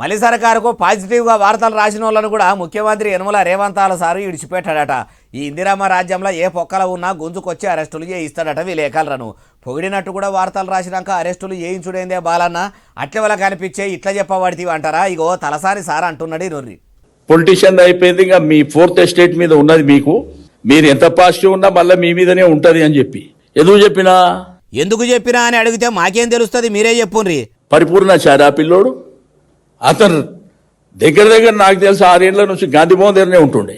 మళ్ళీ సర్కారుకు పాజిటివ్గా వార్తలు రాసిన వాళ్ళను కూడా ముఖ్యమంత్రి యనమల రేవంతాల సారు ఇడిచిపెట్టాడట. ఈ ఇందిరమ్మ రాజ్యంలో ఏ పొక్కల ఉన్నా గుంజుకొచ్చి అరెస్టులు చేయిస్తాడట విలేకరులను. పొగిడినట్టు కూడా వార్తలు రాసినాక అరెస్టులు చేయించుడేందే బాలన్న, అట్లే వాళ్ళ కనిపించే ఇట్లా చెప్పబడితే అంటారా? ఇగో తలసాని సార్ అంటున్నాడు నొర్రి. పొలిటీషియన్ అయిపోయింది, ఇంకా మీ ఫోర్త్ ఎస్టేట్ మీద ఉన్నది మీకు. మీరు ఎంత పాజిటివ్ ఉన్నా మళ్ళీ మీ మీదనే ఉంటది అని చెప్పి ఎందుకు చెప్పినా అని అడిగితే మాకేం తెలుస్తుంది, మీరే చెప్పుండ్రి. పరిపూర్ణాచారి ఆ పిల్లోడు, అతను దగ్గర నాకు తెలిసి 6 ఏళ్ల నుంచి గాంధీ భవన్ దగ్గరనే ఉంటుండే.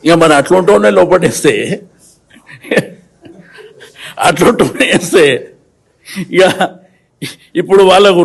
ఇక మరి అట్లుంటుండే లోపటేస్తే ఇక ఇప్పుడు వాళ్ళకు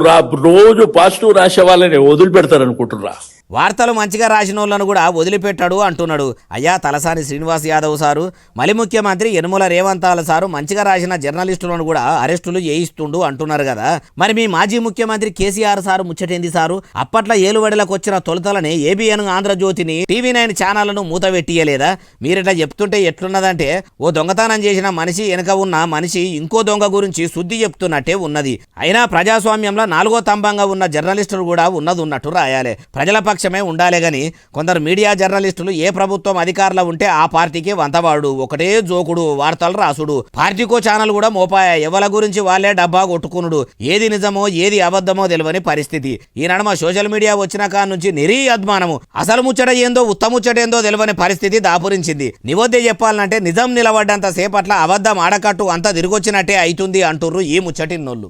రోజు పాజిటివ్ రాసే వాళ్ళని వదిలిపెడతారు అనుకుంటుర్రా? వార్తలు మంచిగా రాసిన వాళ్ళను కూడా వదిలిపెట్టాడు అంటున్నాడు. అయ్యా తలసాని శ్రీనివాస్ యాదవ్ సారు, మళ్ళీ ముఖ్యమంత్రి యనమల రేవంతాల సారు మంచిగా రాసిన జర్నలిస్టులను కూడా అరెస్టులు చేయిస్తుండు అంటున్నారు కదా. మరి మీ మాజీ ముఖ్యమంత్రి కేసీఆర్ సారు ముచ్చటేంది సారు? అప్పట్లో ఏలుబడిలకు వచ్చిన తొలుతలని ఏబిఎన్ ఆంధ్రజ్యోతిని, టీవీ9 ఛానళ్లను మూతపెట్టియలేదా? మీరిట్లా చెప్తుంటే ఎట్లున్నదంటే ఓ దొంగతనం చేసిన మనిషి వెనక ఉన్న మనిషి ఇంకో దొంగ గురించి శుద్ధి చెప్తున్నట్టే ఉన్నది. అయినా ప్రజాస్వామ్యంలో 4వ స్తంభంగా ఉన్న జర్నలిస్టులు కూడా ఉన్నట్టు రాయాలి. ప్రజల పక్షమే ఉండాలే గాని కొందరు మీడియా జర్నలిస్టులు ఏ ప్రభుత్వం అధికారంలో ఉంటే ఆ పార్టీకి వంతవాడు, ఒకటే జోకుడు, వార్తలు రాసుడు, పార్టీకో ఛానల్ కూడా మోపాయ, ఎవల గురించి వాళ్ళే డబ్బా కొట్టుకునుడు, ఏది నిజమో ఏది అబద్ధమో తెలియని పరిస్థితి. ఈ నడమ సోషల్ మీడియా వచ్చిన కాడ నుంచి నిరీ అద్మానము, అసలు ముచ్చట ఏందో ఉత్తముచ్చటేందో తెలియని పరిస్థితి దాపురించింది. నివద్దే చెప్పాలంటే నిజం నిలబడ్డంత సేపట్ల అబద్ధం ఆడకట్టు అంతా తిరిగొచ్చినట్టే అవుతుంది అంటుర్రు ఈ ముచ్చటిన్నోళ్ళు.